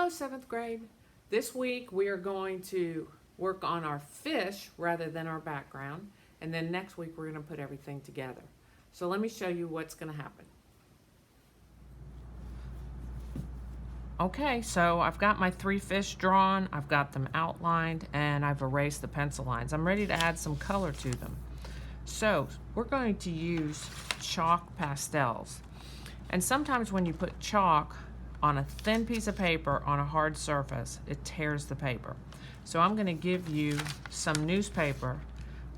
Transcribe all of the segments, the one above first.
Hello, 7th grade. This week we are going to work on our fish rather than our background, and then next week we're going to put everything together. So let me show you what's going to happen. Okay, so I've got my 3 fish drawn, I've got them outlined, and I've erased the pencil lines. I'm ready to add some color to them. So we're going to use chalk pastels. And sometimes when you put chalk on a thin piece of paper on a hard surface, it tears the paper. So I'm going to give you some newspaper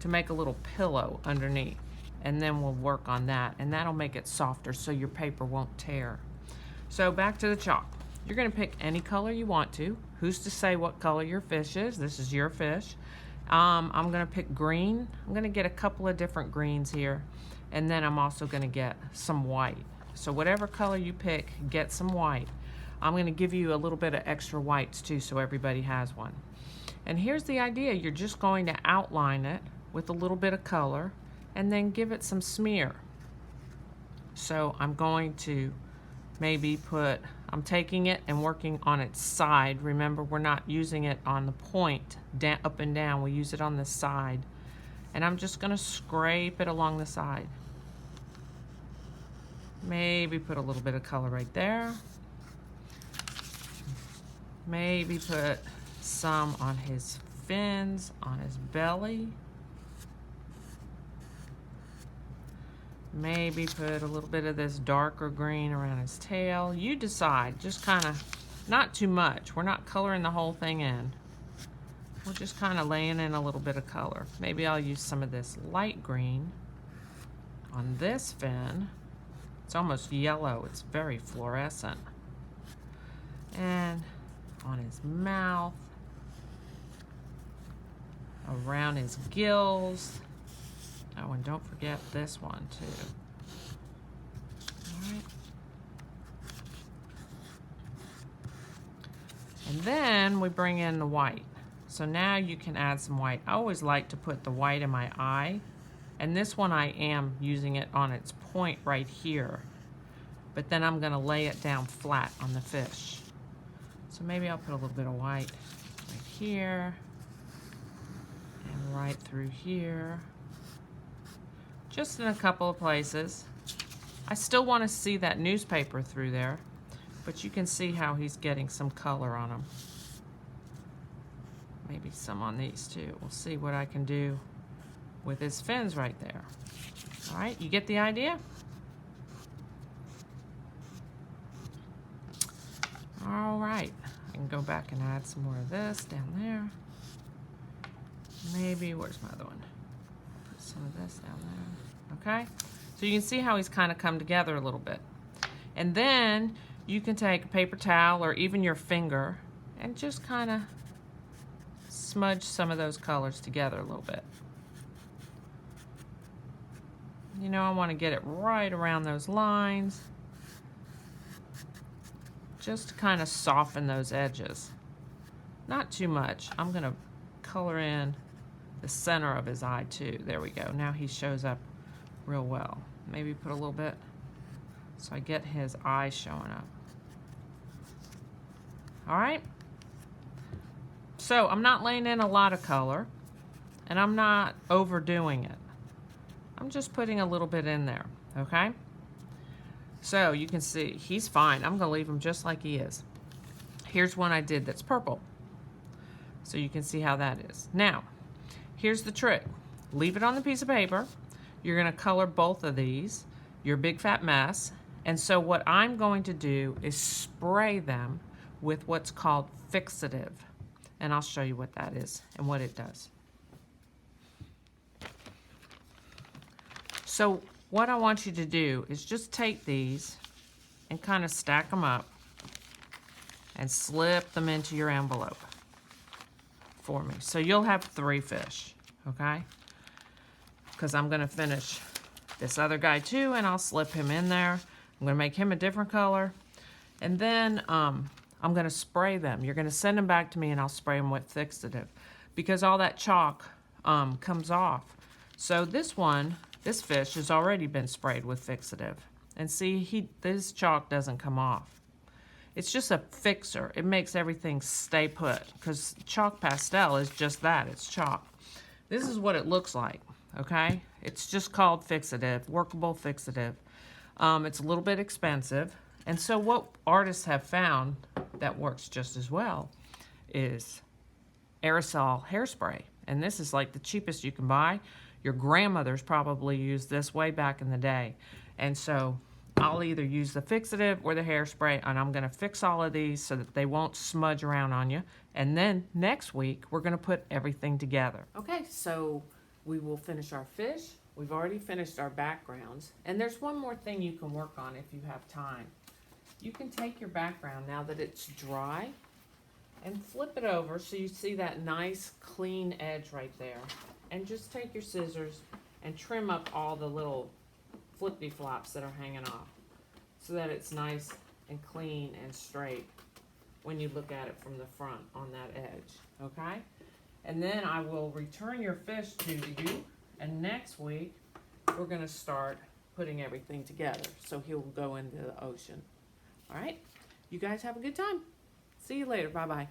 to make a little pillow underneath, and then we'll work on that, and that'll make it softer so your paper won't tear. So back to the chalk. You're going to pick any color you want to. Who's to say what color your fish is? This is your fish. I'm going to pick green. I'm going to get a couple of different greens here, and then I'm also going to get some white. So whatever color you pick, get some white. I'm going to give you a little bit of extra whites too, so everybody has one. And here's the idea. You're just going to outline it with a little bit of color and then give it some smear. So I'm going to maybe I'm taking it and working on its side. Remember, we're not using it on the point, up and down. We use it on the side. And I'm just going to scrape it along the side. Maybe put a little bit of color right there. Maybe put some on his fins, on his belly. Maybe put a little bit of this darker green around his tail. You decide, just kind of, not too much. We're not coloring the whole thing in. We're just kind of laying in a little bit of color. Maybe I'll use some of this light green on this fin. It's almost yellow. It's very fluorescent. And on his mouth, around his gills. Oh, and don't forget this one too. All right. And then we bring in the white. So now you can add some white. I always like to put the white in my eye. And this one I am using it on its point right here. But then I'm going to lay it down flat on the fish. So maybe I'll put a little bit of white right here. And right through here. Just in a couple of places. I still want to see that newspaper through there. But you can see how he's getting some color on him. Maybe some on these too. We'll see what I can do with his fins right there. All right, you get the idea? All right, I can go back and add some more of this down there. Maybe, where's my other one? Put some of this down there, okay? So you can see how he's kind of come together a little bit. And then you can take a paper towel or even your finger and just kind of smudge some of those colors together a little bit. You know, I want to get it right around those lines. Just to kind of soften those edges. Not too much. I'm going to color in the center of his eye too. There we go. Now he shows up real well. Maybe put a little bit so I get his eye showing up. All right. So I'm not laying in a lot of color and I'm not overdoing it. I'm just putting a little bit in there, okay? So you can see he's fine. I'm gonna leave him just like he is. Here's one I did that's purple. So you can see how that is. Now, here's the trick. Leave it on the piece of paper. You're gonna color both of these, your big fat mess. And so what I'm going to do is spray them with what's called fixative. And I'll show you what that is and what it does. So what I want you to do is just take these and kind of stack them up and slip them into your envelope for me. So you'll have 3 fish, okay? Because I'm going to finish this other guy too, and I'll slip him in there. I'm going to make him a different color. And then I'm going to spray them. You're going to send them back to me and I'll spray them with fixative because all that chalk comes off. So this fish has already been sprayed with fixative. And see, this chalk doesn't come off. It's just a fixer. It makes everything stay put because chalk pastel is just that. It's chalk. This is what it looks like, okay? It's just called fixative, workable fixative. It's a little bit expensive. And so what artists have found that works just as well is aerosol hairspray. And this is like the cheapest you can buy. Your grandmothers probably used this way back in the day. And so I'll either use the fixative or the hairspray, and I'm gonna fix all of these so that they won't smudge around on you. And then next week, we're gonna put everything together. Okay, so we will finish our fish. We've already finished our backgrounds. And there's one more thing you can work on if you have time. You can take your background now that it's dry and flip it over so you see that nice clean edge right there. And just take your scissors and trim up all the little flippy flops that are hanging off so that it's nice and clean and straight when you look at it from the front on that edge, okay? And then I will return your fish to you, and next week we're gonna start putting everything together so he'll go into the ocean. All right, you guys have a good time. See you later, bye-bye.